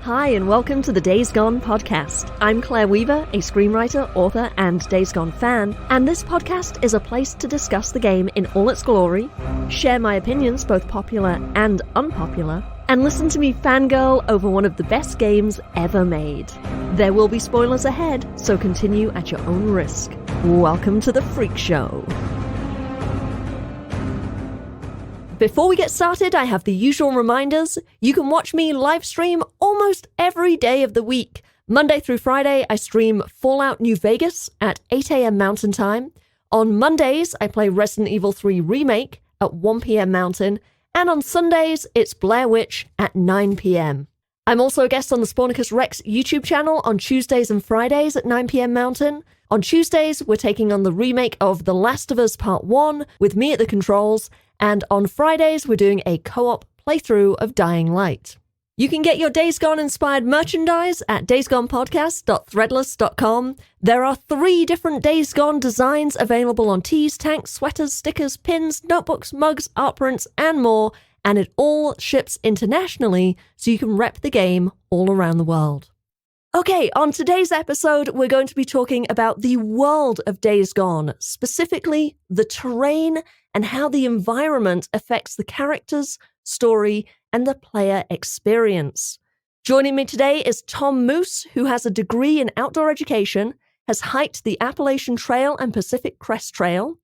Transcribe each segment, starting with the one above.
Hi, and welcome to the Days Gone podcast. I'm Claire Weaver, a screenwriter, author, and Days Gone fan, and this podcast is a place to discuss the game in all its glory, share my opinions, both popular and unpopular, and listen to me fangirl over one of the best games ever made. There will be spoilers ahead, so continue at your own risk. Welcome to the Freak Show. Before we get started, I have the usual reminders. You can watch me live stream almost every day of the week. Monday through Friday, I stream Fallout New Vegas at 8 a.m. Mountain Time. On Mondays, I play Resident Evil 3 Remake at 1 p.m. Mountain. And on Sundays, it's Blair Witch at 9 p.m. I'm also a guest on the Spornicus Rex YouTube channel on Tuesdays and Fridays at 9 p.m. Mountain. On Tuesdays, we're taking on the remake of The Last of Us Part 1 with me at the controls. And on Fridays, we're doing a co-op playthrough of Dying Light. You can get your Days Gone inspired merchandise at daysgonepodcast.threadless.com. There are 3 different Days Gone designs available on tees, tanks, sweaters, stickers, pins, notebooks, mugs, art prints, and more, and it all ships internationally, so you can rep the game all around the world. Okay, on today's episode, we're going to be talking about the world of Days Gone, specifically the terrain and how the environment affects the characters, story, and the player experience. Joining me today is Tom Moose, who has a degree in outdoor education, has hiked the Appalachian Trail and Pacific Crest Trail,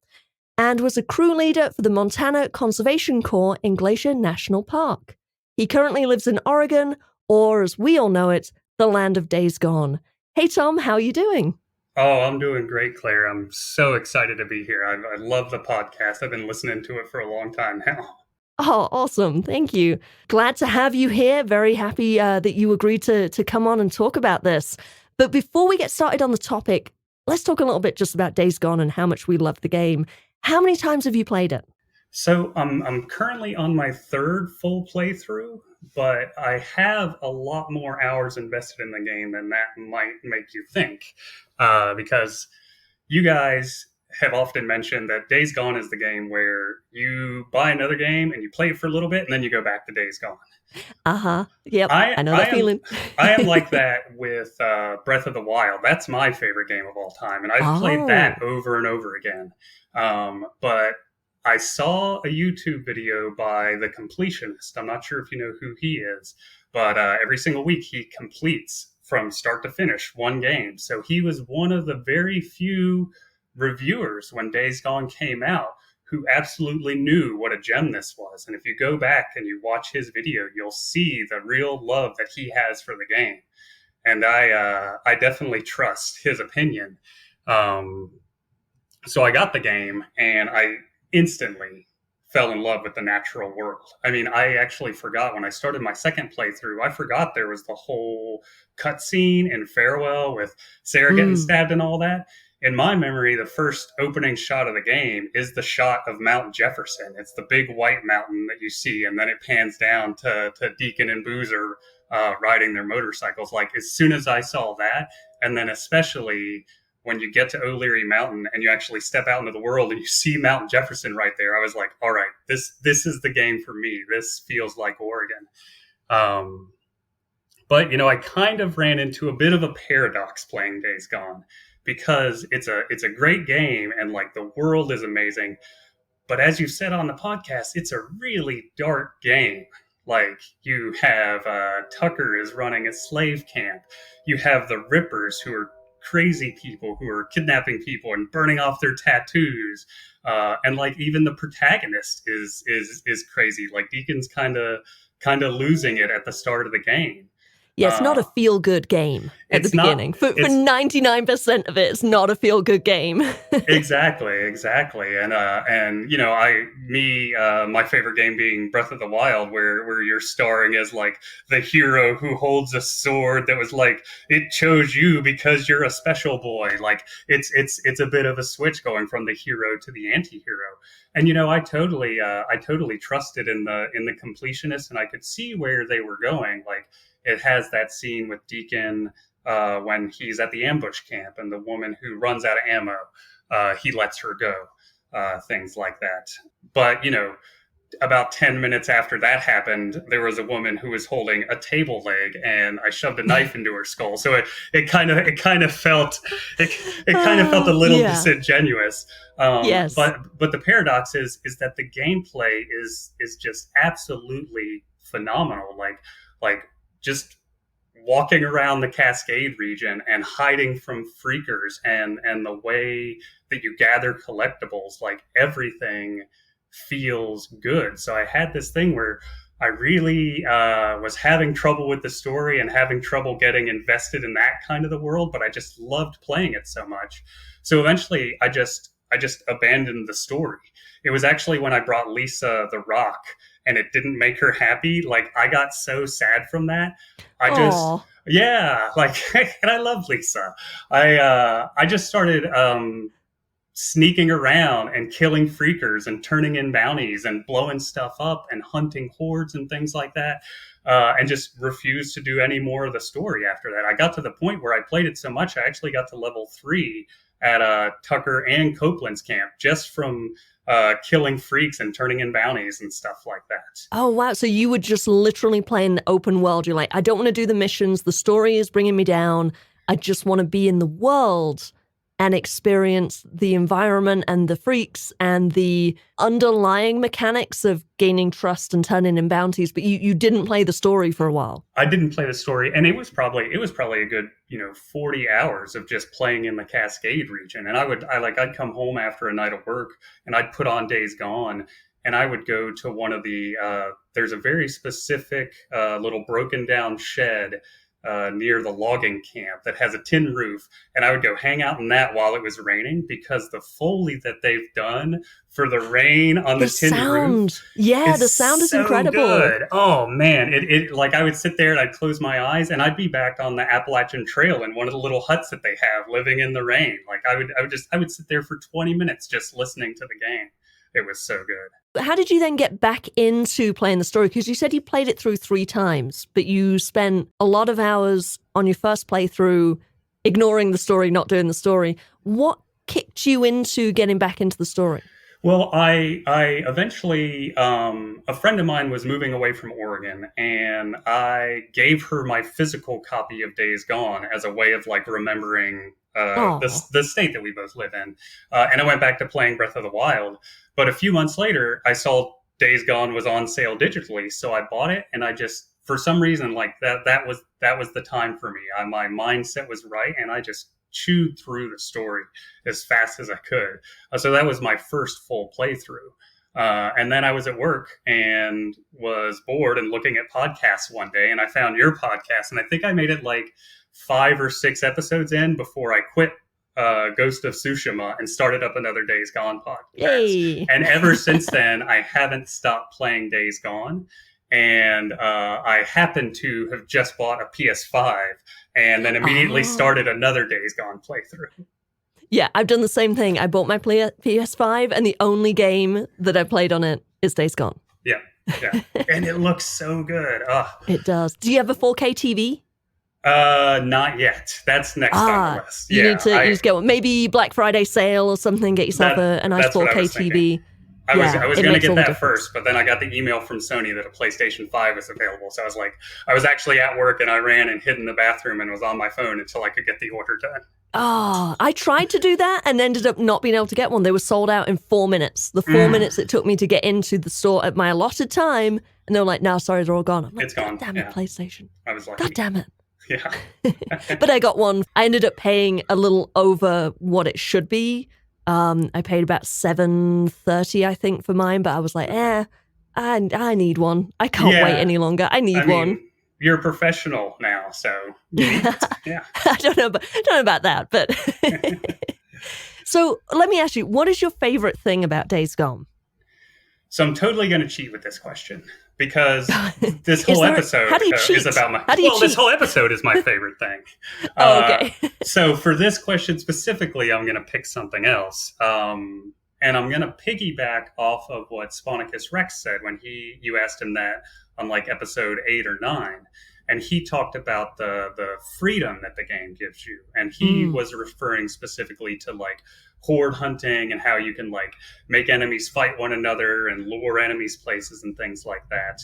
and was a crew leader for the Montana Conservation Corps in Glacier National Park. He currently lives in Oregon, or as we all know it, the land of Days Gone. Hey, Tom, how are you doing? Oh, I'm doing great, Claire. I'm so excited to be here. I love the podcast. I've been listening to it for a long time now. Oh, awesome. Thank you. Glad to have you here. Very happy that you agreed to come on and talk about this. But before we get started on the topic, let's talk a little bit just about Days Gone and how much we love the game. How many times have you played it? So I'm currently on my 3rd full playthrough, but I have a lot more hours invested in the game than that might make you think. Because you guys have often mentioned that Days Gone is the game where you buy another game and you play it for a little bit and then you go back to Days Gone. Yep, I know that feeling. I am like that with Breath of the Wild. That's my favorite game of all time, and I've played that over and over again. But I saw a YouTube video by The Completionist. I'm not sure if you know who he is, but every single week he completes from start to finish one game. So he was one of the very few reviewers when Days Gone came out who absolutely knew what a gem this was. And if you go back and you watch his video, you'll see the real love that he has for the game. And I definitely trust his opinion. So I got the game and I instantly fell in love with the natural world. I mean, I actually forgot when I started my 2nd playthrough, I forgot there was the whole cutscene in Farewell with Sarah getting stabbed and all that. In my memory, the first opening shot of the game is the shot of Mount Jefferson. It's the big white mountain that you see, and then it pans down to Deacon and Boozer riding their motorcycles. Like, as soon as I saw that, and then especially when you get to O'Leary Mountain and you actually step out into the world and you see Mount Jefferson right there, I was like, all right, this is the game for me. This feels like Oregon. But, you know, I kind of ran into a bit of a paradox playing Days Gone, because it's a great game and like the world is amazing. But as you said on the podcast, it's a really dark game. Like, you have Tucker is running a slave camp. You have the Rippers, who are crazy people who are kidnapping people and burning off their tattoos. And like, even the protagonist is crazy. Like, Deacon's kind of losing it at the start of the game. Yeah, it's not a feel-good game at the beginning. For 99% of it, it's not a feel-good game. Exactly. And you know, my favorite game being Breath of the Wild, where you're starring as like the hero who holds a sword that was like, it chose you because you're a special boy. Like, it's a bit of a switch going from the hero to the anti-hero. And you know, I totally trusted in the completionist, and I could see where they were going. Like, it has that scene with Deacon when he's at the ambush camp and the woman who runs out of ammo, he lets her go, things like that. But, you know, about 10 minutes after that happened, there was a woman who was holding a table leg, and I shoved a knife into her skull. So it kind of felt a little Yeah. disingenuous. Yes. But the paradox is that the gameplay is just absolutely phenomenal. Like just walking around the Cascade region and hiding from freakers, and the way that you gather collectibles, like everything feels good. So I had this thing where I really was having trouble with the story and having trouble getting invested in that kind of the world, but I just loved playing it so much. So eventually I just abandoned the story. It was actually when I brought Lisa the Rock and it didn't make her happy. Like, I got so sad from that. I just, Oh, yeah, like, and I love Lisa. I just started sneaking around and killing freakers and turning in bounties and blowing stuff up and hunting hordes and things like that. And just refused to do any more of the story after that. I got to the point where I played it so much, I actually got to level 3 at Tucker and Copeland's camp just from killing freaks and turning in bounties and stuff like that. oh wow. So you were just literally playing the open world. You're like, I don't want to do the missions. The story is bringing me down. I just want to be in the world and experience the environment and the freaks and the underlying mechanics of gaining trust and turning in bounties. But you didn't play the story for a while. I didn't play the story, and it was probably a good 40 hours of just playing in the Cascade region. And I'd come home after a night of work, and I'd put on Days Gone, and I would go to one of the there's a very specific little broken down shed near the logging camp that has a tin roof, and I would go hang out in that while it was raining, because the Foley that they've done for the rain on the tin roof, yeah, the it's sound is so incredible. good. Oh man, it like, I would sit there and I'd close my eyes and I'd be back on the Appalachian Trail in one of the little huts that they have, living in the rain. Like, I would sit there for 20 minutes just listening to the game. It was so good. How did you then get back into playing the story? Because you said you played it through 3 times, but you spent a lot of hours on your first playthrough ignoring the story, not doing the story. What kicked you into getting back into the story? Well, I eventually, a friend of mine was moving away from Oregon, and I gave her my physical copy of Days Gone as a way of like remembering the state that we both live in. And I went back to playing Breath of the Wild. But a few months later, I saw Days Gone was on sale digitally, so I bought it, and I just, for some reason, like that was the time for me. My mindset was right, and I just chewed through the story as fast as I could. So that was my first full playthrough. And then I was at work and was bored and looking at podcasts one day, and I found your podcast, and I think I made it like 5 or 6 episodes in before I quit Ghost of Tsushima and started up another Days Gone podcast. Yay. And ever since then, I haven't stopped playing Days Gone. And I happened to have just bought a PS5 and then immediately started another Days Gone playthrough. Yeah, I've done the same thing. I bought my PS5, and the only game that I played on it is Days Gone. Yeah. And it looks so good. It does. Do you have a 4K TV? Not yet. That's next on the list. You need to just get one. Maybe Black Friday sale or something. Get yourself a nice 4K TV. I was going to get that first, but then I got the email from Sony that a PlayStation 5 was available. So I was like, I was actually at work, and I ran and hid in the bathroom and was on my phone until I could get the order done. I tried to do that and ended up not being able to get one. They were sold out in 4 minutes. The 4 minutes it took me to get into the store at my allotted time, and they were like, no, sorry, they're all gone. I'm like, it's gone. God damn it, PlayStation. I was like, God damn it. Yeah. But I got one. I ended up paying a little over what it should be. I paid about $7.30, I think, for mine, but I was like, I need one. I can't wait any longer. I need one. You're a professional now, so yeah. I don't know about that, but So let me ask you, what is your favorite thing about Days Gone? So I'm totally going to cheat with this question, because this whole episode is about my... This whole episode is my favorite thing. Okay. So for this question specifically, I'm going to pick something else. And I'm going to piggyback off of what Sponicus Rex said when you asked him that on like episode 8 or 9. And he talked about the freedom that the game gives you. And he was referring specifically to like horde hunting and how you can like make enemies fight one another and lure enemies places and things like that.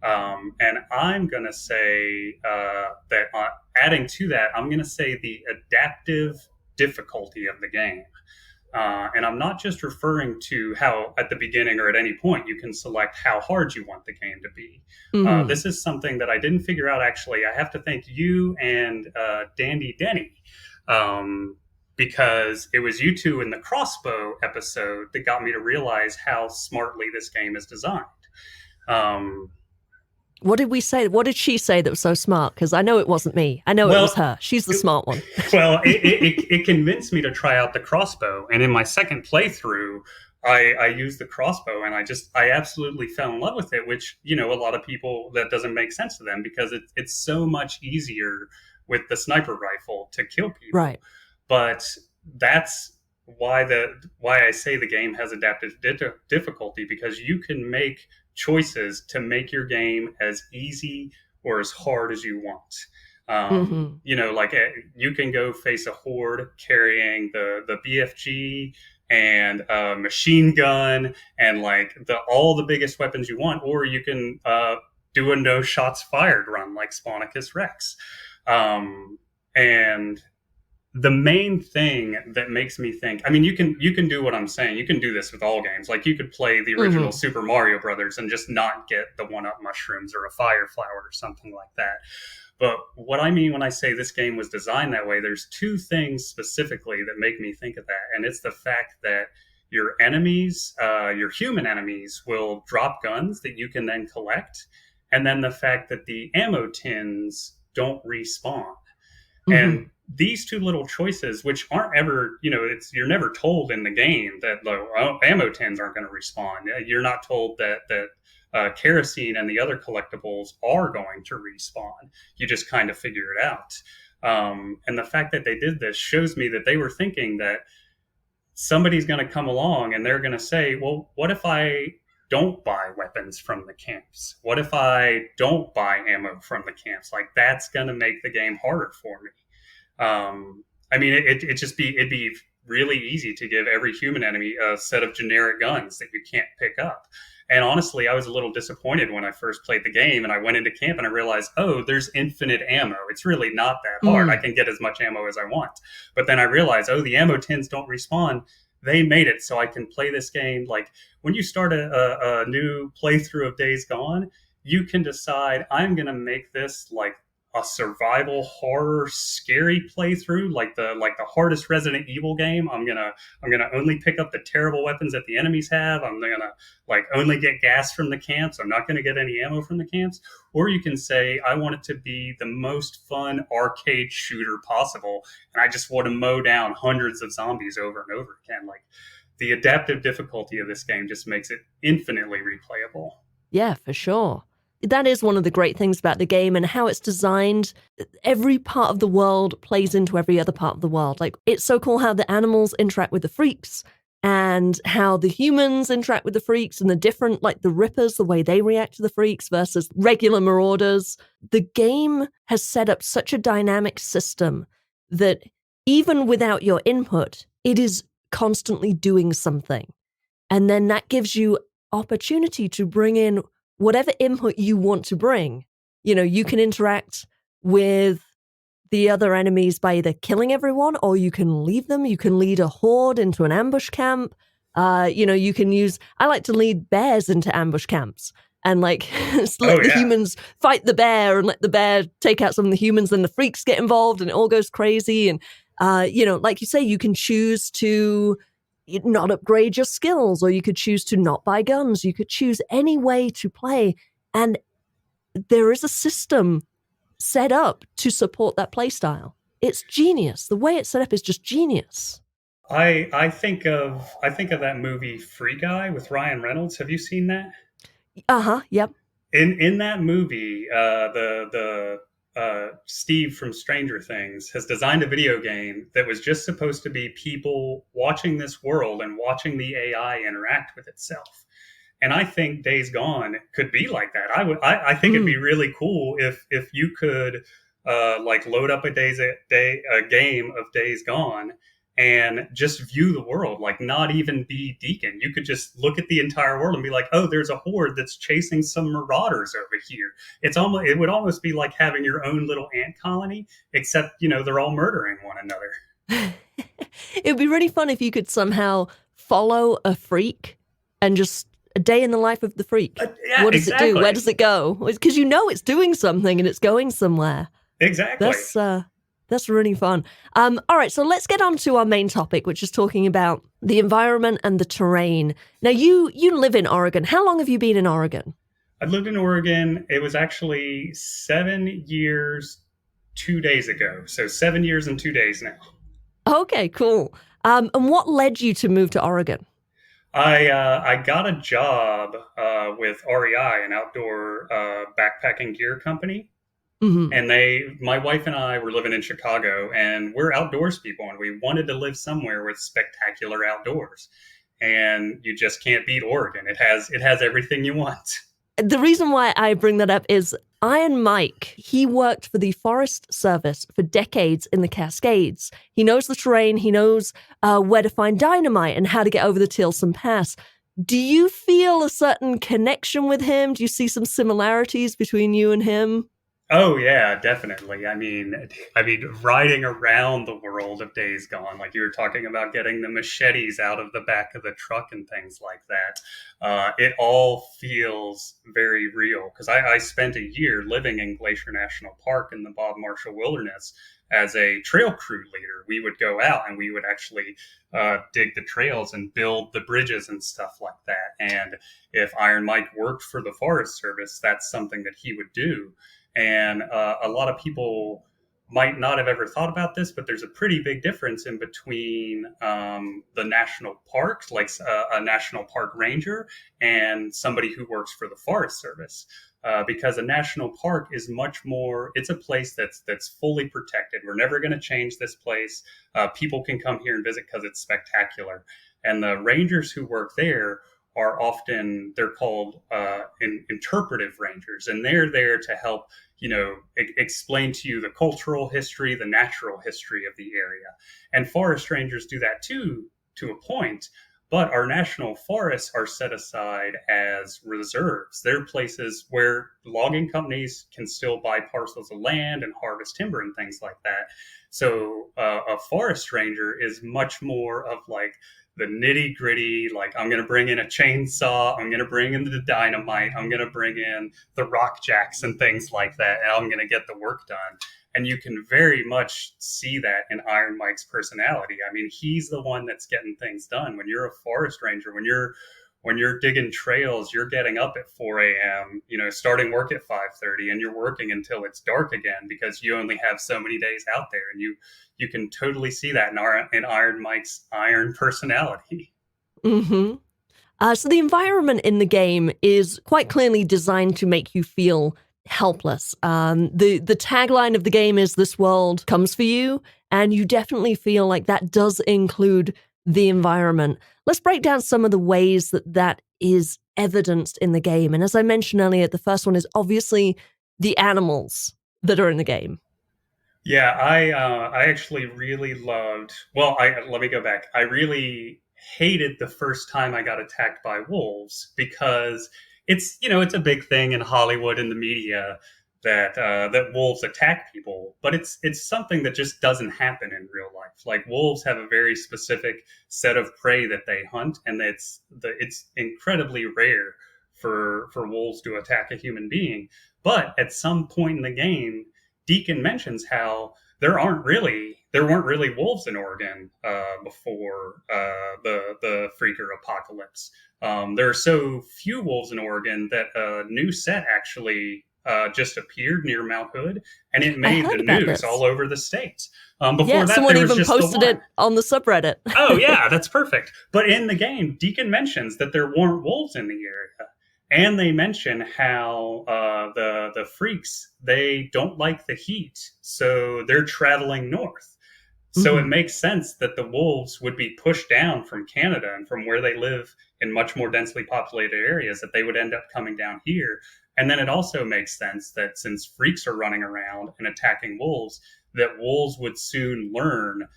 And I'm going to say that adding to that, I'm going to say the adaptive difficulty of the game. And I'm not just referring to how at the beginning or at any point you can select how hard you want the game to be. Mm-hmm. This is something that I didn't figure out, actually. I have to thank you and Dandy Denny, because it was you two in the crossbow episode that got me to realize how smartly this game is designed. What did we say? What did she say that was so smart? Because I know it wasn't me. I know it was her. She's the smart one. Well, it convinced me to try out the crossbow. And in my second playthrough, I used the crossbow and I absolutely fell in love with it, which, you know, a lot of people, that doesn't make sense to them because it's so much easier with the sniper rifle to kill people. Right. But that's why I say the game has adaptive difficulty, because you can make choices to make your game as easy or as hard as you want. You know, like you can go face a horde carrying the BFG and a machine gun and like all the biggest weapons you want, or you can do a no shots fired run like Spawnicus Rex. And the main thing that makes me think, I mean, you can do what I'm saying. You can do this with all games. Like you could play the original Super Mario Brothers and just not get the 1-up mushrooms or a fire flower or something like that. But what I mean when I say this game was designed that way, there's two things specifically that make me think of that. And it's the fact that your enemies, your human enemies, will drop guns that you can then collect. And then the fact that the ammo tins don't respawn. And these two little choices, which aren't ever, you know, you're never told in the game that ammo tins aren't going to respawn. You're not told that kerosene and the other collectibles are going to respawn. You just kind of figure it out. And the fact that they did this shows me that they were thinking that somebody's going to come along and they're going to say, well, what if I don't buy weapons from the camps? What if I don't buy ammo from the camps? Like, that's going to make the game harder for me. I mean, it'd be really easy to give every human enemy a set of generic guns that you can't pick up. And honestly, I was a little disappointed when I first played the game and I went into camp and I realized, oh, there's infinite ammo. It's really not that hard. I can get as much ammo as I want. But then I realized, oh, the ammo tins don't respawn. They made it so I can play this game. Like when you start a new playthrough of Days Gone, you can decide, I'm going to make this like a survival horror scary playthrough, like the hardest Resident Evil game. I'm gonna only pick up the terrible weapons that the enemies have. I'm gonna like only get gas from the camps. I'm not gonna get any ammo from the camps. Or you can say, I want it to be the most fun arcade shooter possible, and I just want to mow down hundreds of zombies over and over again. Like the adaptive difficulty of this game just makes it infinitely replayable. Yeah, for sure. That is one of the great things about the game and how it's designed. Every part of the world plays into every other part of the world. Like, it's so cool how the animals interact with the freaks and how the humans interact with the freaks and the different, like the Rippers, the way they react to the freaks versus regular marauders. The game has set up such a dynamic system that even without your input, it is constantly doing something. And then that gives you opportunity to bring in whatever input you want to bring. You know, you can interact with the other enemies by either killing everyone or you can leave them. You can lead a horde into an ambush camp. You know, you can use, I like to lead bears into ambush camps and like let the humans fight the bear and let the bear take out some of the humans. Then the freaks get involved and it all goes crazy. And, you know, like you say, you can choose to not upgrade your skills, or you could choose to not buy guns. You could choose any way to play. And there is a system set up to support that play style. It's genius. The way it's set up is just genius. I think of that movie Free Guy with Ryan Reynolds. Have you seen that? Yep. In that movie, Steve from Stranger Things has designed a video game that was just supposed to be people watching this world and watching the AI interact with itself. And I think Days Gone could be like that. I think it'd be really cool if you could like load up a game of Days Gone and just view the world, like not even be Deacon. You could just look at the entire world and be like, oh, there's a horde that's chasing some marauders over here. It would almost be like having your own little ant colony, except, they're all murdering one another. It would be really fun if you could somehow follow a freak and just a day in the life of the freak. Yeah, what does exactly. it do? Where does it go? Because it's doing something and it's going somewhere. Exactly. That's really fun. All right, so let's get on to our main topic, which is talking about the environment and the terrain. Now, you live in Oregon. How long have you been in Oregon? I've lived in Oregon. It was actually 7 years, 2 days ago. So 7 years and 2 days now. Okay, cool. And what led you to move to Oregon? I got a job with REI, an outdoor backpacking gear company. Mm-hmm. And my wife and I were living in Chicago, and we're outdoors people, and we wanted to live somewhere with spectacular outdoors. And you just can't beat Oregon. It has everything you want. The reason why I bring that up is Iron Mike, he worked for the Forest Service for decades in the Cascades. He knows the terrain. He knows where to find dynamite and how to get over the Tilson Pass. Do you feel a certain connection with him? Do you see some similarities between you and him? Oh yeah, definitely. I mean, riding around the world of Days Gone, like you were talking about getting the machetes out of the back of the truck and things like that. It all feels very real because I spent a year living in Glacier National Park in the Bob Marshall Wilderness as a trail crew leader. We would go out and we would actually dig the trails and build the bridges and stuff like that. And if Iron Mike worked for the Forest Service, that's something that he would do. And a lot of people might not have ever thought about this, but there's a pretty big difference in between the national parks, like a national park ranger, and somebody who works for the Forest Service. Because a national park is much more, it's a place that's fully protected. We're never going to change this place. People can come here and visit because it's spectacular. And the rangers who work there are often, they're called interpretive rangers, and they're there to help explain to you the cultural history, the natural history of the area. And forest rangers do that too, to a point, but our national forests are set aside as reserves. They're places where logging companies can still buy parcels of land and harvest timber and things like that. So a forest ranger is much more of like the nitty gritty, like I'm going to bring in a chainsaw, I'm going to bring in the dynamite, I'm going to bring in the rock jacks and things like that, and I'm going to get the work done. And you can very much see that in Iron Mike's personality. I mean, he's the one that's getting things done. When you're a forest ranger, when you're digging trails, you're getting up at 4 a.m., starting work at 5:30, and you're working until it's dark again because you only have so many days out there. And you can totally see that in Iron Mike's iron personality. Mm-hmm. So the environment in the game is quite clearly designed to make you feel helpless. The tagline of the game is "This world comes for you," and you definitely feel like that does include the environment. Let's break down some of the ways that is evidenced in the game. And as I mentioned earlier, the first one is obviously the animals that are in the game. Yeah, I actually really loved. Well, let me go back. I really hated the first time I got attacked by wolves because it's a big thing in Hollywood and the media that wolves attack people, but it's something that just doesn't happen in real life. Like wolves have a very specific set of prey that they hunt, and it's incredibly rare for wolves to attack a human being. But at some point in the game, Deacon mentions how there weren't really wolves in Oregon before the Freaker apocalypse. There are so few wolves in Oregon that a new set actually just appeared near Mount Hood, and it made the news all over the state. Before that, someone there was even just posted it on the subreddit. Oh yeah, that's perfect. But in the game, Deacon mentions that there weren't wolves in the area. And they mention how the freaks, they don't like the heat, so they're traveling north. So It makes sense that the wolves would be pushed down from Canada and from where they live in much more densely populated areas, that they would end up coming down here. And then it also makes sense that since freaks are running around and attacking wolves, that wolves would soon learn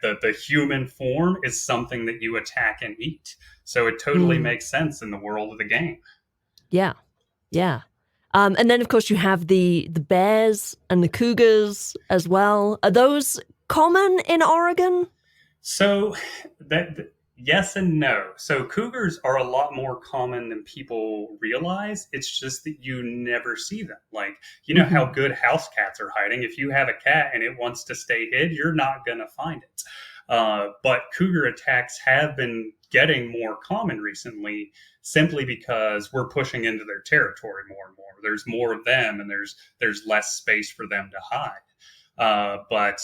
that the human form is something that you attack and eat. So it totally Mm, makes sense in the world of the game. yeah. Yeah. And then, of course, you have the bears and the cougars as well. Are those common in Oregon? So that yes and no. So cougars are a lot more common than people realize. It's just that you never see them. Like, you know how Hmm. good house cats are hiding. If you have a cat and it wants to stay hid, you're not going to find it. But cougar attacks have been getting more common recently simply because we're pushing into their territory more and more. There's more of them and there's less space for them to hide. But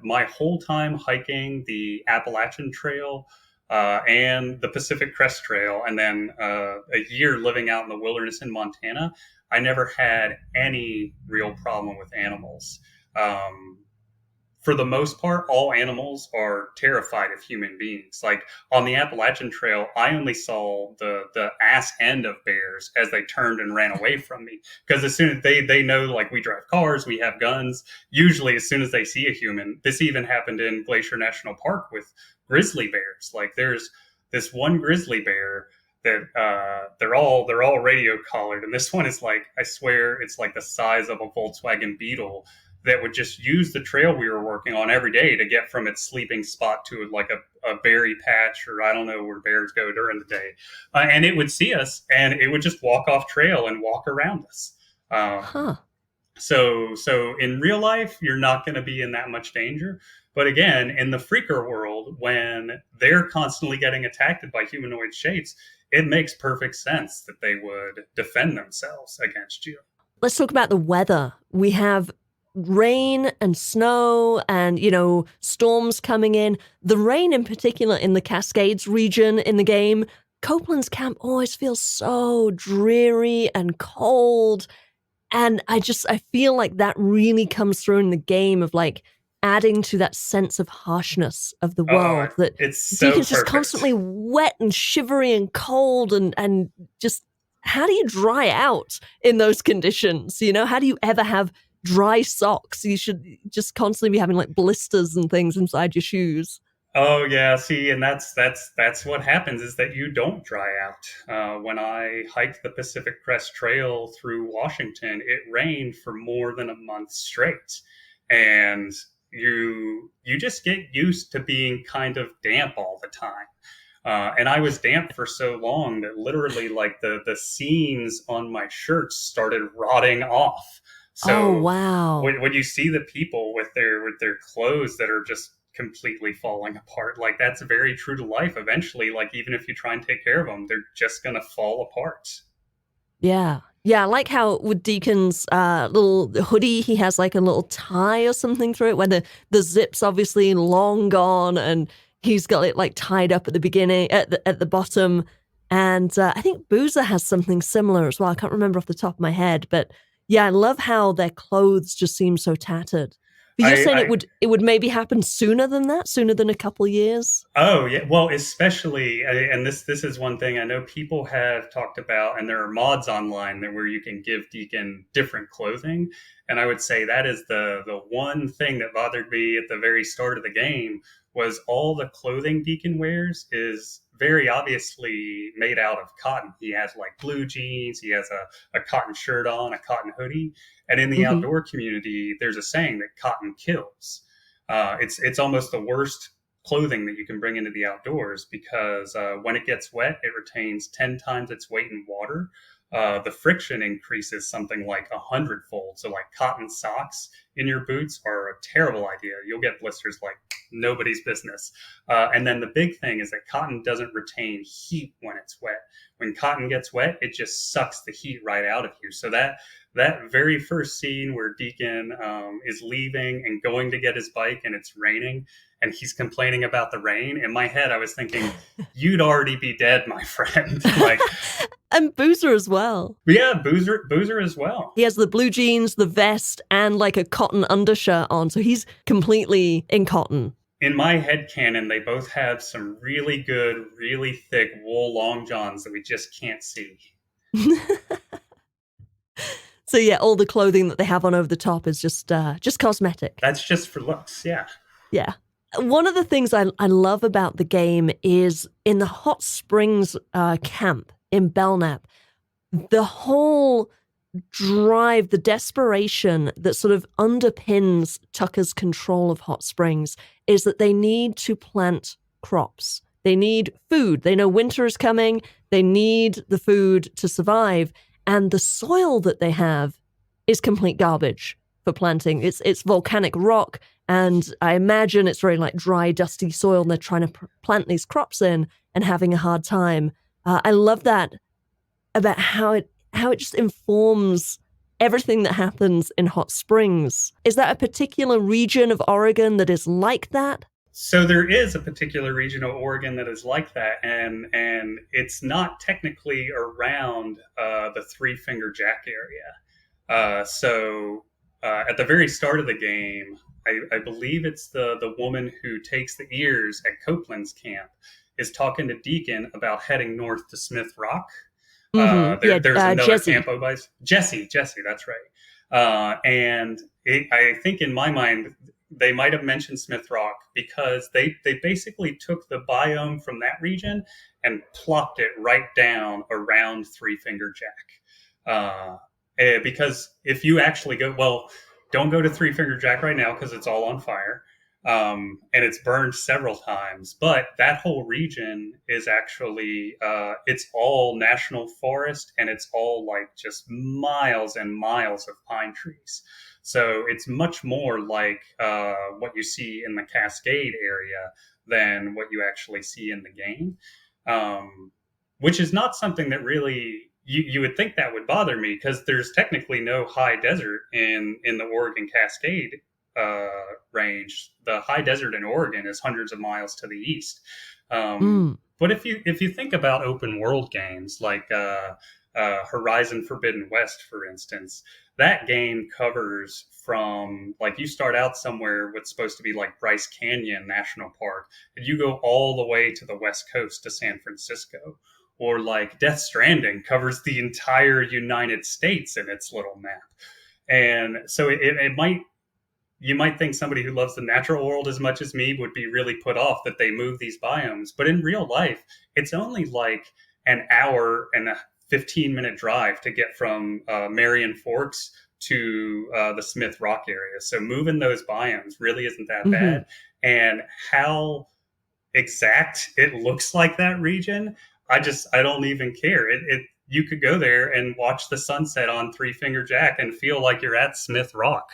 my whole time hiking the Appalachian Trail and the Pacific Crest Trail, and then a year living out in the wilderness in Montana, I never had any real problem with animals. Um, for the most part, all animals are terrified of human beings. Like on the Appalachian Trail, I only saw the ass end of bears as they turned and ran away from me. Because as soon as they know, like we drive cars, we have guns. Usually, as soon as they see a human, this even happened in Glacier National Park with grizzly bears. Like there's this one grizzly bear that they're all radio collared, and this one is like I swear it's like the size of a Volkswagen Beetle that would just use the trail we were working on every day to get from its sleeping spot to like a berry patch, or I don't know where bears go during the day. And it would see us and it would just walk off trail and walk around us. Huh. So in real life, you're not going to be in that much danger. But again, in the freaker world, when they're constantly getting attacked by humanoid shapes, it makes perfect sense that they would defend themselves against you. Let's talk about the weather. We have rain and snow and, storms coming in. The rain in particular in the Cascades region in the game, Copeland's camp always feels so dreary and cold. And I feel like that really comes through in the game of like adding to that sense of harshness of the Oh, world that it's so Deacon's just perfect. constantly wet and shivery and cold and just how do you dry out in those conditions? How do you ever have dry socks? You should just constantly be having like blisters and things inside your shoes. Oh yeah, see, and that's what happens is that you don't dry out. When I hiked the Pacific Crest Trail through Washington, it rained for more than a month straight, and you just get used to being kind of damp all the time. And I was damp for so long that literally, like the seams on my shirts started rotting off. Oh, So wow. when you see the people with their clothes that are just completely falling apart, like that's very true to life. Eventually, like even if you try and take care of them, they're just gonna fall apart. Yeah. Yeah, I like how with Deacon's little hoodie, he has like a little tie or something through it where the zip's obviously long gone and he's got it like tied up at the beginning, at the bottom. And I think Boozer has something similar as well. I can't remember off the top of my head, but yeah, I love how their clothes just seem so tattered. But you're saying it I would maybe happen sooner than that, sooner than a couple years? Oh yeah, well, especially, and this is one thing I know people have talked about, and there are mods online that where you can give Deacon different clothing, and I would say that is the one thing that bothered me at the very start of the game was all the clothing Deacon wears is very obviously made out of cotton. He has like blue jeans, he has a cotton shirt on, a cotton hoodie, and in the Hmm. outdoor community, there's a saying that cotton kills. It's almost the worst clothing that you can bring into the outdoors because when it gets wet, it retains 10 times its weight in water. The friction increases something like 100-fold. So, like cotton socks in your boots are a terrible idea. You'll get blisters like nobody's business. And then the big thing is that cotton doesn't retain heat when it's wet. When cotton gets wet, it just sucks the heat right out of you. So that very first scene where Deacon is leaving and going to get his bike and it's raining and he's complaining about the rain. In my head, I was thinking, you'd already be dead, my friend. Like, And Boozer as well. yeah, Boozer as well. He has the blue jeans, the vest, and like a cotton undershirt on. So he's completely in cotton. In my head canon, they both have some really good, really thick wool long johns that we just can't see. So yeah, all the clothing that they have on over the top is just cosmetic. That's just for looks, yeah. Yeah. One of the things I love about the game is in the hot springs camp in Belknap, the whole drive, the desperation that sort of underpins Tucker's control of hot springs is that they need to plant crops. They need food. They know winter is coming. They need the food to survive. And the soil that they have is complete garbage for planting. It's volcanic rock. And I imagine it's very like dry, dusty soil. And they're trying to plant these crops in and having a hard time. I love that about how it just informs everything that happens in hot springs. Is that a particular region of Oregon that is like that? So there is a particular region of Oregon that is like that, and it's not technically around the Three Finger Jack area. At the very start of the game, I believe it's the woman who takes the ears at Copeland's camp is talking to Deacon about heading north to Smith Rock. There's another Jesse. camp by Jesse, that's right. I think in my mind, they might have mentioned Smith Rock because they basically took the biome from that region and plopped it right down around Three Finger Jack. Because if you actually don't go to Three Finger Jack right now because it's all on fire. And it's burned several times, but that whole region is actually, it's all national forest and it's all like just miles and miles of pine trees. So it's much more like what you see in the Cascade area than what you actually see in the game, which is not something that really you would think that would bother me because there's technically no high desert in the Oregon Cascade range. The high desert in Oregon is hundreds of miles to the east. But if you think about open world games like Horizon Forbidden West, for instance, that game covers from like you start out somewhere what's supposed to be like Bryce Canyon National Park, and you go all the way to the west coast to San Francisco. Or like Death Stranding covers the entire United States in its little map. And so you might think somebody who loves the natural world as much as me would be really put off that they move these biomes. But in real life, it's only like an hour and a 15-minute drive to get from Marion Forks to the Smith Rock area. So moving those biomes really isn't that bad. And how exact it looks like that region, I don't even care. You could go there and watch the sunset on Three Finger Jack and feel like you're at Smith Rock.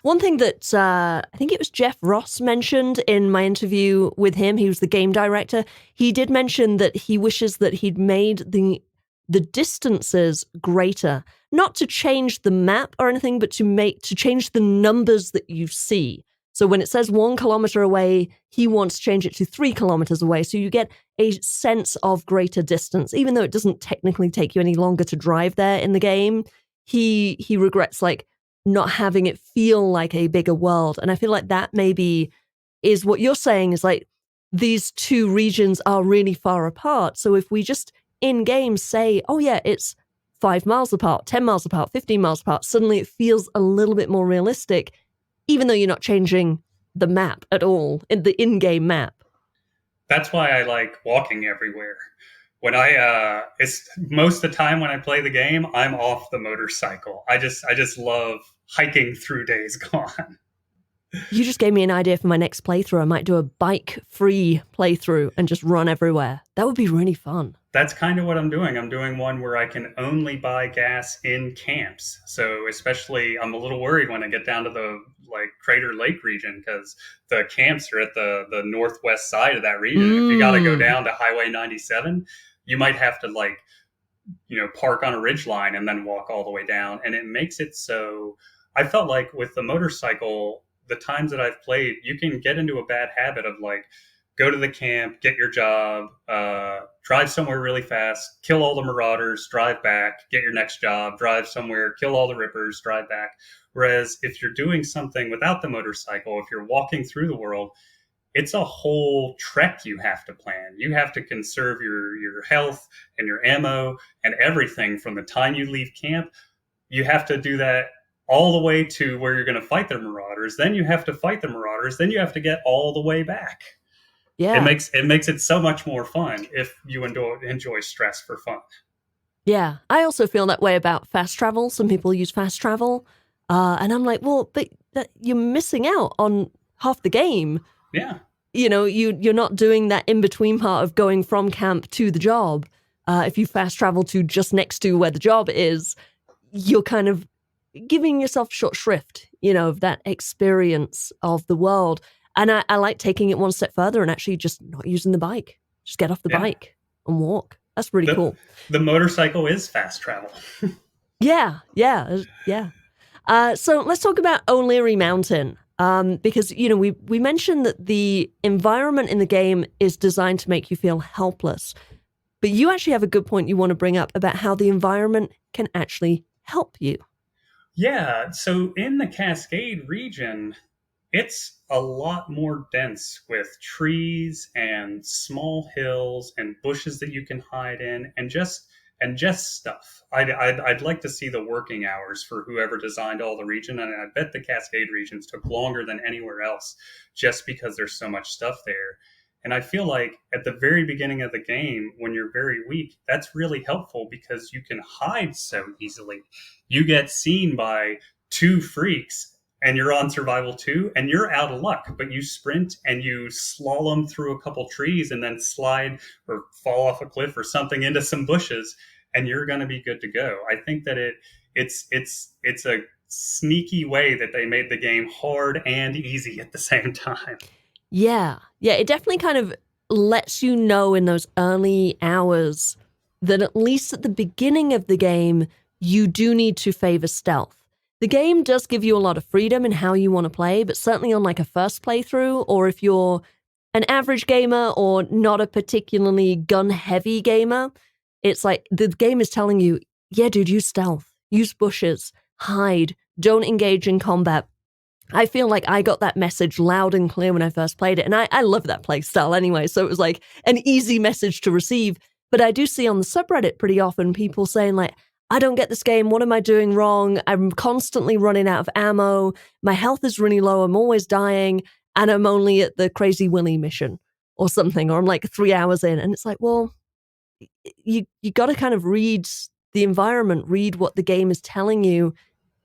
One thing that I think it was Jeff Ross mentioned in my interview with him, he was the game director. He did mention that he wishes that he'd made the distances greater, not to change the map or anything, but to change the numbers that you see. So when it says 1 kilometer away, he wants to change it to 3 kilometers away. So you get a sense of greater distance, even though it doesn't technically take you any longer to drive there in the game. He regrets like not having it feel like a bigger world. And I feel like that maybe is what you're saying is like these two regions are really far apart. So if we just in game say, oh yeah, it's 5 miles apart, 10 miles apart, 15 miles apart, suddenly it feels a little bit more realistic, even though you're not changing the map at all, in the in-game map. That's why I like walking everywhere. When it's most of the time when I play the game, I'm off the motorcycle. I just love hiking through Days Gone. You just gave me an idea for my next playthrough. I might do a bike-free playthrough and just run everywhere. That would be really fun. That's kind of what I'm doing. I'm doing one where I can only buy gas in camps. So especially, I'm a little worried when I get down to the like Crater Lake region because the camps are at the northwest side of that region. If you got to go down to Highway 97, you might have to like, park on a ridge line and then walk all the way down. And it makes it so I felt like with the motorcycle, the times that I've played, you can get into a bad habit of like, go to the camp, get your job, drive somewhere really fast, kill all the marauders, drive back, get your next job, drive somewhere, kill all the rippers, drive back. Whereas if you're doing something without the motorcycle, if you're walking through the world, it's a whole trek you have to plan. You have to conserve your health and your ammo and everything from the time you leave camp. You have to do that all the way to where you're going to fight the marauders. Then you have to fight the marauders. Then you have to get all the way back. Yeah. It makes it so much more fun if you enjoy stress for fun. Yeah. I also feel that way about fast travel. Some people use fast travel. And I'm like, well, but you're missing out on half the game. Yeah. You know, you're not doing that in-between part of going from camp to the job. If you fast travel to just next to where the job is, you're kind of giving yourself short shrift, you know, of that experience of the world. And I like taking it one step further and actually just not using the bike. Just get off the bike and walk. That's pretty cool. The motorcycle is fast travel. Yeah. So let's talk about O'Leary Mountain. Because, you know, we mentioned that the environment in the game is designed to make you feel helpless. But you actually have a good point you want to bring up about how the environment can actually help you. Yeah. So in the Cascade region, it's a lot more dense with trees and small hills and bushes that you can hide in, and just stuff. I'd like to see the working hours for whoever designed all the region, and I bet the Cascade regions took longer than anywhere else, just because there's so much stuff there. And I feel like at the very beginning of the game, when you're very weak, that's really helpful because you can hide so easily. You get seen by two freaks and you're on survival 2 and you're out of luck, but you sprint and you slalom through a couple trees and then slide or fall off a cliff or something into some bushes, and you're going to be good to go. I think that it's a sneaky way that they made the game hard and easy at the same time. Yeah, it definitely kind of lets you know in those early hours that at least at the beginning of the game, you do need to favor stealth. The game does give you a lot of freedom in how you want to play, but certainly on like a first playthrough, or if you're an average gamer or not a particularly gun-heavy gamer, it's like the game is telling you, yeah, dude, use stealth, use bushes, hide, don't engage in combat. I feel like I got that message loud and clear when I first played it, and I love that play style anyway, so it was like an easy message to receive. But I do see on the subreddit pretty often people saying like, I don't get this game, what am I doing wrong? I'm constantly running out of ammo, my health is really low, I'm always dying, and I'm only at the Crazy Willy mission or something, or I'm like 3 hours in, and it's like, well, you got to kind of read the environment, read what the game is telling you.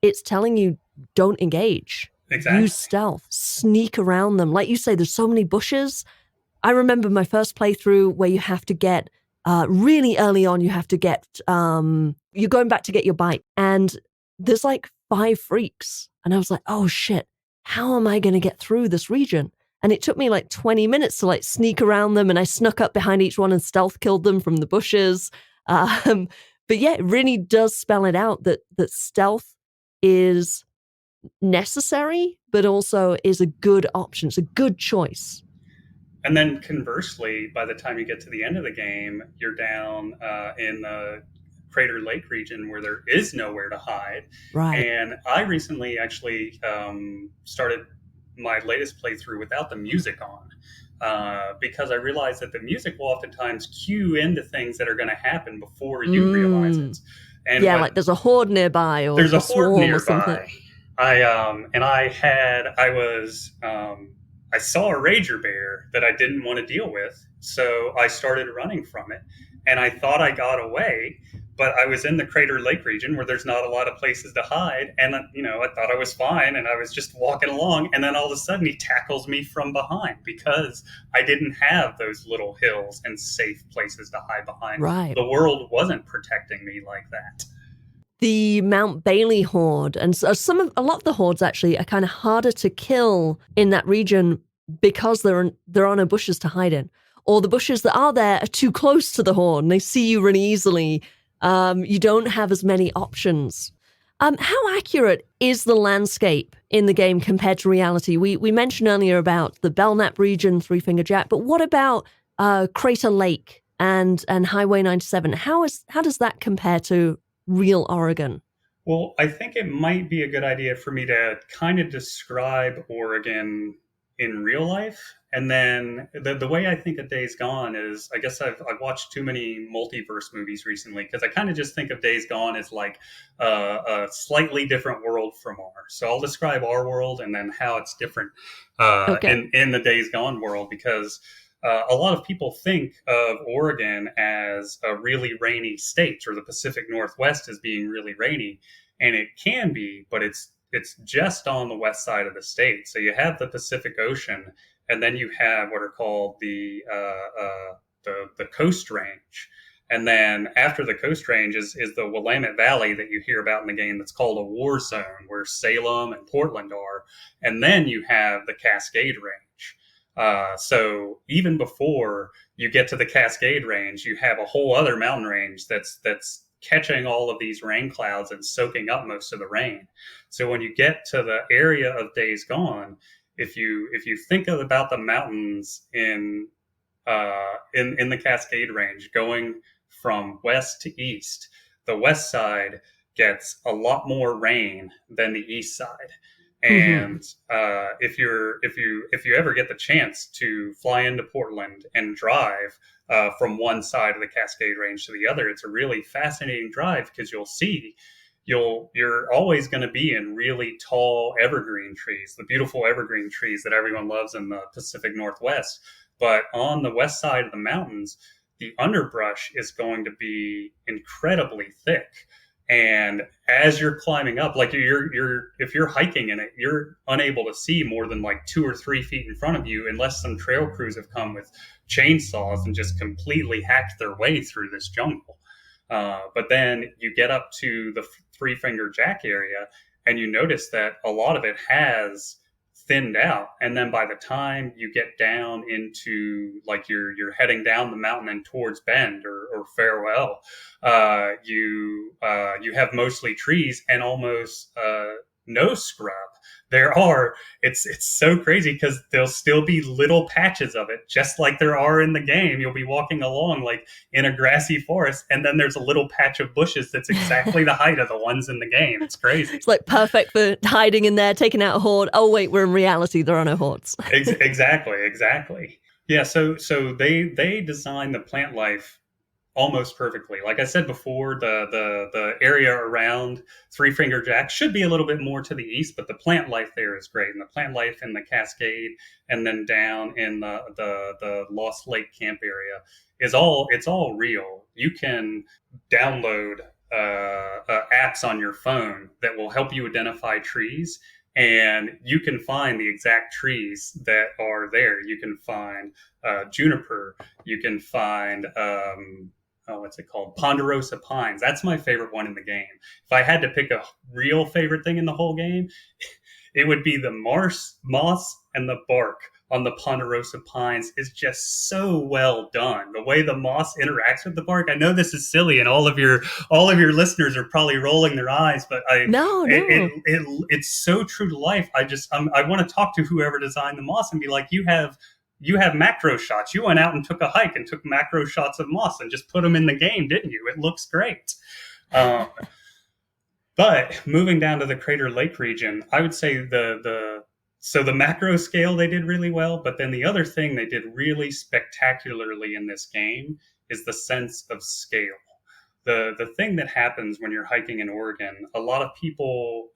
It's telling you, don't engage. Exactly. Use stealth, sneak around them. Like you say, there's so many bushes. I remember my first playthrough where you have to get, really early on, you have to get, you're going back to get your bike, and there's like 5 freaks. And I was like, oh shit, how am I going to get through this region? And it took me like 20 minutes to like sneak around them, and I snuck up behind each one and stealth killed them from the bushes. But yeah, it really does spell it out that stealth is necessary, but also is a good option. It's a good choice. And then conversely, by the time you get to the end of the game, you're down in the Crater Lake region where there is nowhere to hide. Right. And I recently actually started my latest playthrough without the music on. Because I realized that the music will oftentimes cue into things that are going to happen before you realize it. And yeah, like there's a horde nearby, or there's a swarm horde or something. nearby. I saw a rager bear that I didn't want to deal with, so I started running from it, and I thought I got away, but I was in the Crater Lake region where there's not a lot of places to hide, and I thought I was fine, and I was just walking along, and then all of a sudden he tackles me from behind because I didn't have those little hills and safe places to hide behind. Right. The world wasn't protecting me like that. The Mount Bailey horde, and a lot of the hordes actually are kind of harder to kill in that region because there are no bushes to hide in, or the bushes that are there are too close to the horde and they see you really easily. You don't have as many options. How accurate is the landscape in the game compared to reality? We mentioned earlier about the Belknap region, Three Finger Jack, but what about Crater Lake and Highway 97? How does that compare to real Oregon? Well, I think it might be a good idea for me to kind of describe Oregon in real life And then the way I think of Days Gone is, I guess I've watched too many multiverse movies recently, because I kind of just think of Days Gone as like a slightly different world from ours. So I'll describe our world and then how it's different Okay. in the Days Gone world, because a lot of people think of Oregon as a really rainy state, or the Pacific Northwest as being really rainy, and it can be, but it's just on the west side of the state. So you have the Pacific Ocean, and then you have what are called the Coast Range. And then after the Coast Range is the Willamette Valley that you hear about in the game, that's called a war zone, where Salem and Portland are. And then you have the Cascade Range. So even before you get to the Cascade Range, you have a whole other mountain range that's catching all of these rain clouds and soaking up most of the rain. So when you get to the area of Days Gone, if you think about the mountains in the Cascade Range going from west to east, the west side gets a lot more rain than the east side. Hmm. And if you ever get the chance to fly into Portland and drive from one side of the Cascade Range to the other, it's a really fascinating drive, because you're always going to be in really tall evergreen trees, the beautiful evergreen trees that everyone loves in the Pacific Northwest. But on the west side of the mountains, the underbrush is going to be incredibly thick. And as you're climbing up, like you're if you're hiking in it, you're unable to see more than like 2 or 3 feet in front of you, unless some trail crews have come with chainsaws and just completely hacked their way through this jungle. But then you get up to the Three Finger Jack area, and you notice that a lot of it has thinned out. And then by the time you get down into, like, you're heading down the mountain and towards Bend or Farewell, you have mostly trees and almost no scrub. There are It's so crazy, because there'll still be little patches of it, just like there are in the game. You'll be walking along like in a grassy forest, and then there's a little patch of bushes that's exactly the height of the ones in the game. It's crazy. It's like perfect for hiding in there, taking out a horde. Oh wait, we're in reality. There are no hordes. Exactly. Yeah, so they designed the plant life almost perfectly. Like I said before, the area around Three Finger Jack should be a little bit more to the east, but the plant life there is great. And the plant life in the Cascade, and then down in the Lost Lake camp area, it's all real. You can download apps on your phone that will help you identify trees, and you can find the exact trees that are there. You can find juniper. You can find what's it called? Ponderosa pines. That's my favorite one in the game. If I had to pick a real favorite thing in the whole game, it would be the moss and the bark on the ponderosa pines is just so well done. The way the moss interacts with the bark. I know this is silly, and all of your listeners are probably rolling their eyes, but No, no. it's so true to life. I want to talk to whoever designed the moss and be like, you have macro shots. You went out and took a hike and took macro shots of moss and just put them in the game, didn't you? It looks great. Um, but moving down to the Crater Lake region, I would say the macro scale they did really well, but then the other thing they did really spectacularly in this game is the sense of scale. The thing that happens when you're hiking in Oregon, a lot of people,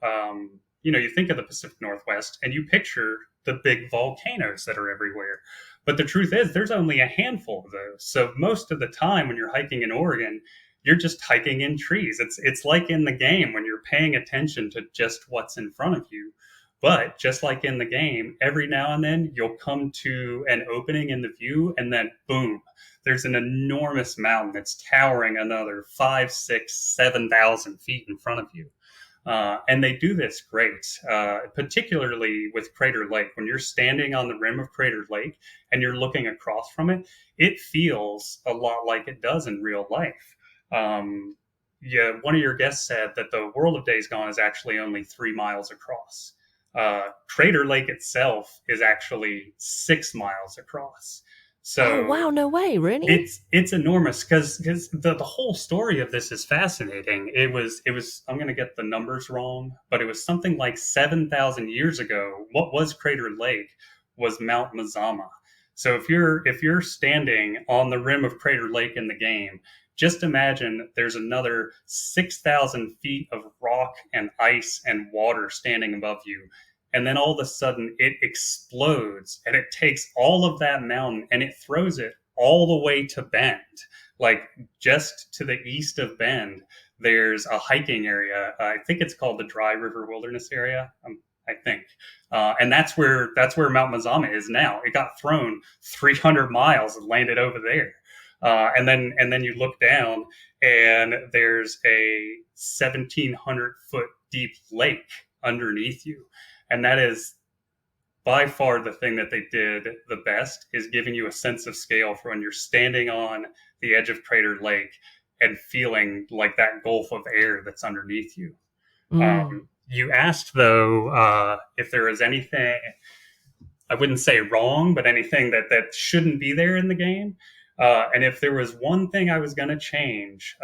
you think of the Pacific Northwest and you picture the big volcanoes that are everywhere. But the truth is, there's only a handful of those. So most of the time when you're hiking in Oregon, you're just hiking in trees. It's like in the game when you're paying attention to just what's in front of you. But just like in the game, every now and then you'll come to an opening in the view, and then boom, there's an enormous mountain that's towering another 5, 6, 7,000 feet in front of you. And they do this great, particularly with Crater Lake. When you're standing on the rim of Crater Lake and you're looking across from it, it feels a lot like it does in real life. Yeah, one of your guests said that the world of Days Gone is actually only 3 miles across. Crater Lake itself is actually 6 miles across. Oh So wow, no way, really? it's enormous, because the whole story of this is fascinating. It was I'm going to get the numbers wrong, but it was something like 7,000 years ago. What was Crater Lake was Mount Mazama, So if you're standing on the rim of Crater Lake in the game, just imagine there's another 6,000 feet of rock and ice and water standing above you. And then all of a sudden it explodes and it takes all of that mountain and it throws it all the way to Bend. Like just to the east of Bend, there's a hiking area. I think it's called the Dry River Wilderness Area. I think, and that's where Mount Mazama is now. It got thrown 300 miles and landed over there, and then you look down and there's a 1,700 foot deep lake underneath you, and that is by far the thing that they did the best is giving you a sense of scale for when you're standing on the edge of Crater Lake and feeling like that gulf of air that's underneath you. Mm. You asked, though, if there was anything, I wouldn't say wrong, but anything that shouldn't be there in the game. And if there was one thing I was going to change,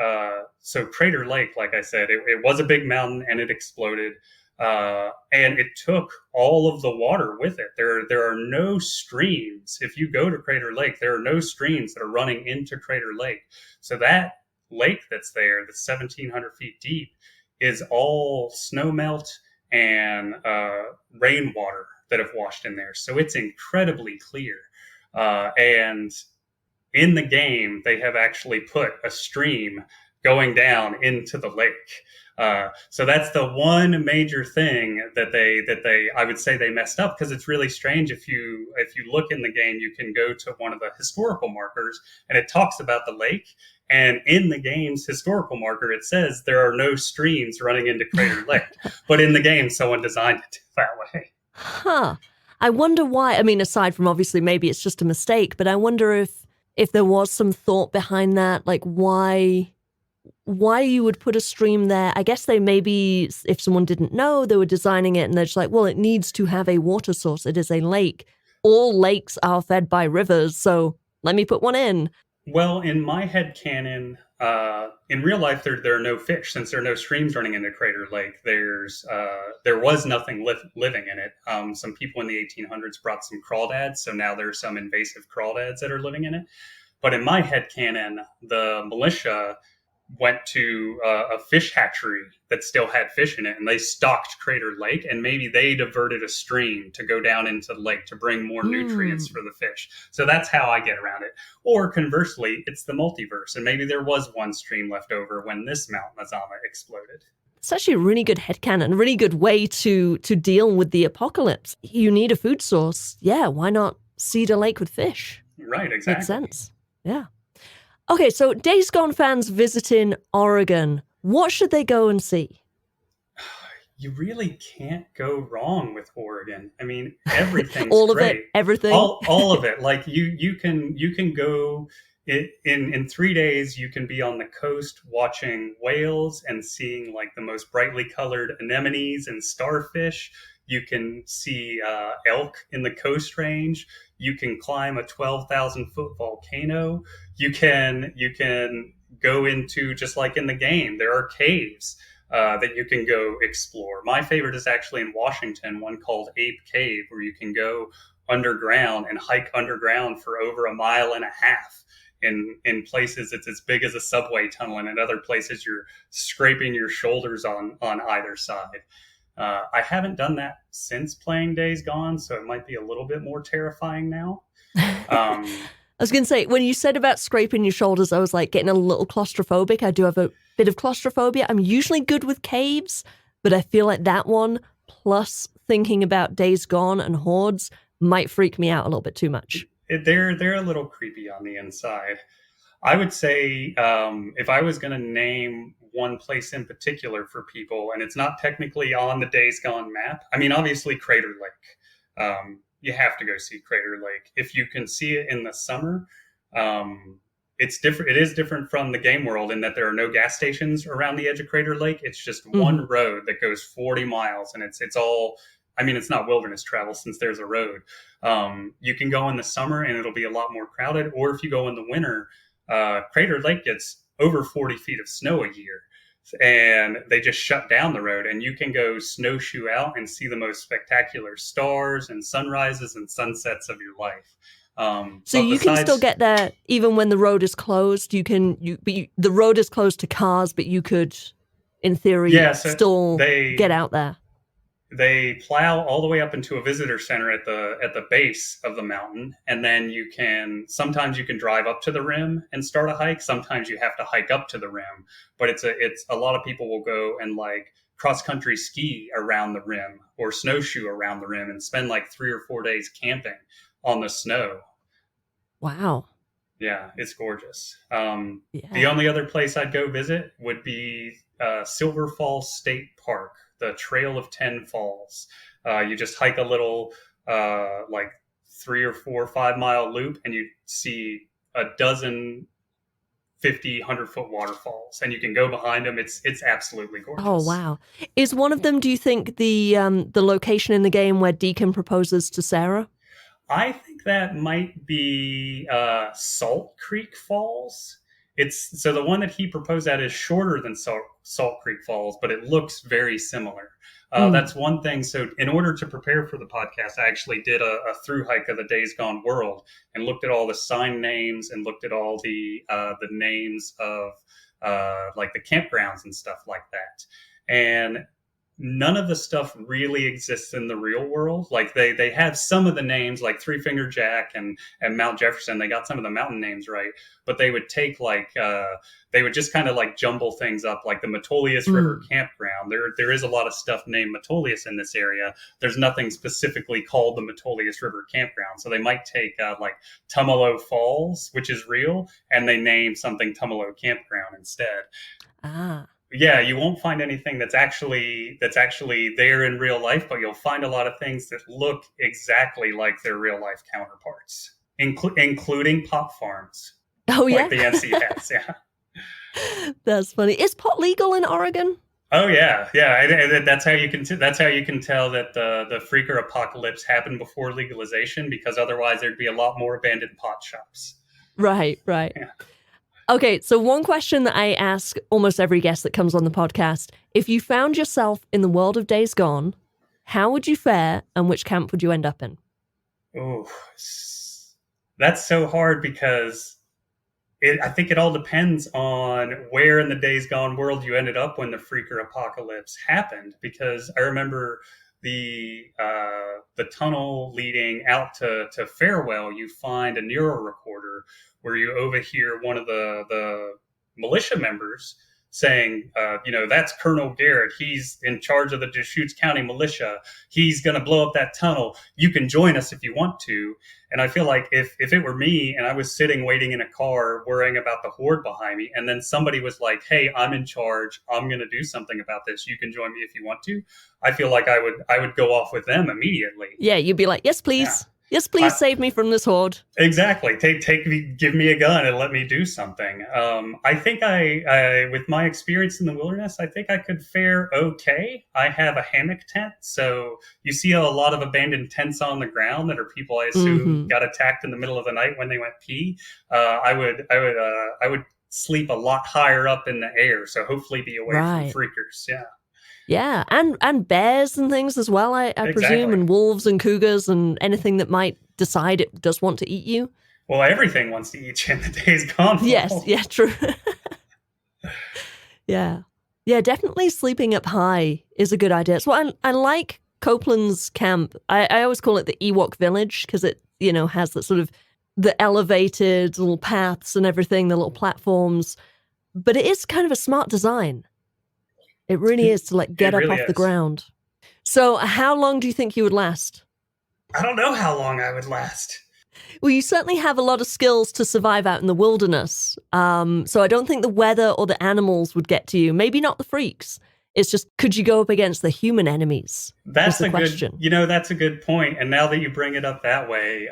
so Crater Lake, like I said, it was a big mountain and it exploded. And it took all of the water with it. There are no streams. If you go to Crater Lake, there are no streams that are running into Crater Lake. So that lake that's there, that's 1,700 feet deep, is all snow melt and rainwater that have washed in there. So it's incredibly clear. And in the game, they have actually put a stream going down into the lake. So that's the one major thing that they I would say they messed up, because it's really strange. If you look in the game, you can go to one of the historical markers and it talks about the lake. And in the game's historical marker, it says there are no streams running into Crater Lake. But in the game, someone designed it that way. Huh. I wonder why. I mean, aside from obviously maybe it's just a mistake, but I wonder if there was some thought behind that, like why you would put a stream there. I guess they maybe, if someone didn't know, they were designing it and they're just like, well, it needs to have a water source. It is a lake. All lakes are fed by rivers, so let me put one in. Well, in my headcanon, in real life, there are no fish, since there are no streams running into Crater Lake. There was nothing living in it. Some people in the 1800s brought some crawdads, so now there are some invasive crawdads that are living in it. But in my headcanon, the militia went to a fish hatchery that still had fish in it, and they stocked Crater Lake, and maybe they diverted a stream to go down into the lake to bring more nutrients for the fish. So that's how I get around it. Or conversely, it's the multiverse, and maybe there was one stream left over when this Mount Mazama exploded. It's actually a really good headcanon, a really good way to deal with the apocalypse. You need a food source. Yeah, why not seed a lake with fish? Right, exactly. Makes sense. Yeah. Okay, so Days Gone fans visiting Oregon, what should they go and see? You really can't go wrong with Oregon. I mean, everything's all of great. It, everything, all of it. Like you can go in 3 days. You can be on the coast watching whales and seeing like the most brightly colored anemones and starfish. You can see elk in the Coast Range. You can climb a 12,000-foot volcano. You can go into, just like in the game, there are caves that you can go explore. My favorite is actually in Washington, one called Ape Cave, where you can go underground and hike underground for over 1.5 miles. In places it's as big as a subway tunnel, and in other places you're scraping your shoulders on either side. I haven't done that since playing Days Gone, so it might be a little bit more terrifying now. I was going to say, when you said about scraping your shoulders, I was like getting a little claustrophobic. I do have a bit of claustrophobia. I'm usually good with caves, but I feel like that one, plus thinking about Days Gone and hordes, might freak me out a little bit too much. They're a little creepy on the inside. I would say if I was going to name one place in particular for people, and it's not technically on the Days Gone map. I mean, obviously Crater Lake. You have to go see Crater Lake. If you can see it in the summer, it's different. It is different from the game world in that there are no gas stations around the edge of Crater Lake. It's just one road that goes 40 miles, and it's all. I mean, it's not wilderness travel since there's a road. You can go in the summer and it'll be a lot more crowded. Or if you go in the winter, Crater Lake gets over 40 feet of snow a year, and they just shut down the road, and you can go snowshoe out and see the most spectacular stars and sunrises and sunsets of your life. So But you can still besides, get there even when the road is closed. The road is closed to cars, but you could, in theory, yeah, so still get they out there. they plow all the way up into a visitor center at the base of the mountain, and then sometimes you can drive up to the rim and start a hike. Sometimes you have to hike up to the rim, but it's a lot of people will go and like cross country ski around the rim or snowshoe around the rim and spend like 3 or 4 days camping on the snow. Wow. Yeah, it's gorgeous. The Yeah. only other place I'd go visit would be Silver Falls State Park, the Trail of 10 Falls. You just hike a little, like 3 or 4 5 mile loop, and you see a dozen 50, 100 foot waterfalls, and you can go behind them. It's absolutely Oh, gorgeous. wow. Is one of them, do you think, the location in the game where Deacon proposes to Sarah? I think that might be Salt Creek Falls. It's so the one that he proposed at is shorter than Salt Creek Falls, but it looks very similar. Mm. That's one thing. So, in order to prepare for the podcast, I actually did a through hike of the Days Gone World and looked at all the sign names and looked at all the names of like the campgrounds and stuff like that. And none of the stuff really exists in the real world. Like they have some of the names, like Three Finger Jack and Mount Jefferson. They got some of the mountain names right, but they would take like they would just kind of like jumble things up, like the Metolius River Campground. There is a lot of stuff named Metolius in this area. There's nothing specifically called the Metolius River Campground, so they might take like Tumalo Falls, which is real, and they name something Tumalo Campground instead. Ah. Yeah, you won't find anything that's actually there in real life, but you'll find a lot of things that look exactly like their real life counterparts, including pot farms, Oh, yeah? like the NC has. Yeah. That's funny. Is pot legal in Oregon? Oh yeah, yeah. And that's how you can tell that the freaker apocalypse happened before legalization, because otherwise there'd be a lot more abandoned pot shops. Right, right. Yeah. Okay, so one question that I ask almost every guest that comes on the podcast: if you found yourself in the world of Days Gone, how would you fare and which camp would you end up in? Oh, that's so hard because I think it all depends on where in the Days Gone world you ended up when the freaker apocalypse happened. Because I remember the tunnel leading out to Farewell, you find a Nero recorder where you overhear one of the militia members saying, that's Colonel Garrett. He's in charge of the Deschutes County militia. He's going to blow up that tunnel. You can join us if you want to. And I feel like if it were me and I was sitting waiting in a car worrying about the horde behind me, and then somebody was like, hey, I'm in charge, I'm going to do something about this, you can join me if you want to, I feel like I would go off with them immediately. Yeah, you'd be like, yes, please. Yeah. Yes, please save me from this horde. Exactly. Take me, give me a gun and let me do something. I think I, with my experience in the wilderness, I think I could fare okay. I have a hammock tent, so you see a lot of abandoned tents on the ground that are people, I assume, got attacked in the middle of the night when they went pee. I would sleep a lot higher up in the air, so hopefully be away from freakers. Yeah. Yeah, and bears and things as well, I presume, and wolves and cougars and anything that might decide it does want to eat you. Well, everything wants to eat you in the Days Gone. Yes, yeah, true. Yeah, definitely sleeping up high is a good idea. So I like Copeland's camp. I always call it the Ewok Village because it, has that sort of the elevated little paths and everything, the little platforms, but it is kind of a smart design. It really is to get up off the ground. So how long do you think you would last? I don't know how long I would last. Well, you certainly have a lot of skills to survive out in the wilderness. So I don't think the weather or the animals would get to you. Maybe not the freaks. It's just, could you go up against the human enemies? That's the question. That's a good point. And now that you bring it up that way,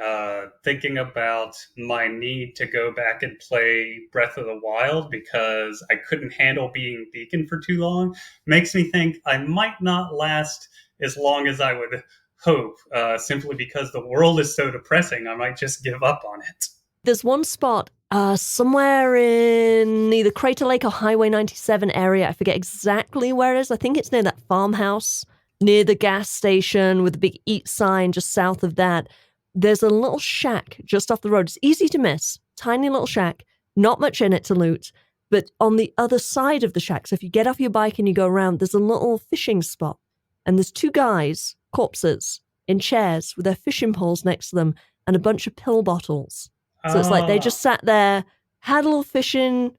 thinking about my need to go back and play Breath of the Wild because I couldn't handle being Deacon for too long makes me think I might not last as long as I would hope, simply because the world is so depressing. I might just give up on it. There's one spot somewhere in either Crater Lake or Highway 97 area. I forget exactly where it is. I think it's near that farmhouse, near the gas station with the big eat sign just south of that. there's a little shack just off the road. It's easy to miss. Tiny little shack, not much in it to loot. But on the other side of the shack, so if you get off your bike and you go around, there's a little fishing spot. And there's two guys, corpses, in chairs with their fishing poles next to them and a bunch of pill bottles. So it's like they just sat there, had a little fishing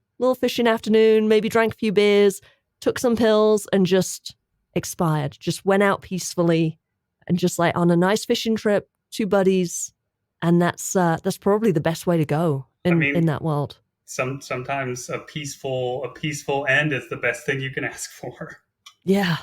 afternoon, maybe drank a few beers, took some pills, and just expired. Just went out peacefully and just like on a nice fishing trip, two buddies. And that's probably the best way to go in that world. Sometimes a peaceful end is the best thing you can ask for. Yeah.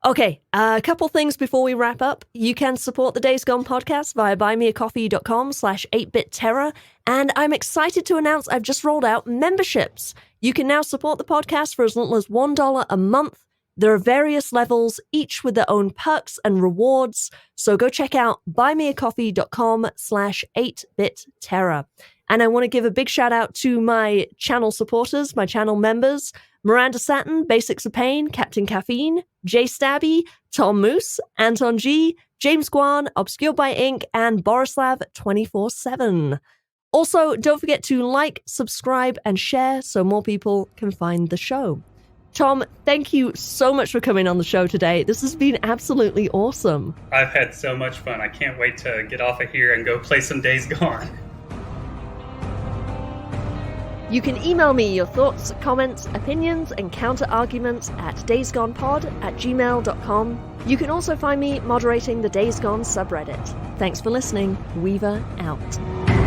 Okay, a couple things before we wrap up. You can support the Days Gone podcast via buymeacoffee.com/8bitterror. And I'm excited to announce I've just rolled out memberships. You can now support the podcast for as little as $1 a month. There are various levels, each with their own perks and rewards. So go check out buymeacoffee.com/8bitterror. And I want to give a big shout out to my channel supporters, my channel members, Miranda Satin, Basics of Pain, Captain Caffeine, Jay Stabby, Tom Moose, Anton G, James Guan, Obscured by Ink, and Borislav 24/7. Also, don't forget to like, subscribe, and share so more people can find the show. Tom, thank you so much for coming on the show today. This has been absolutely awesome. I've had so much fun. I can't wait to get off of here and go play some Days Gone. You can email me your thoughts, comments, opinions, and counter-arguments at daysgonepod@gmail.com. You can also find me moderating the Days Gone subreddit. Thanks for listening. Weaver out.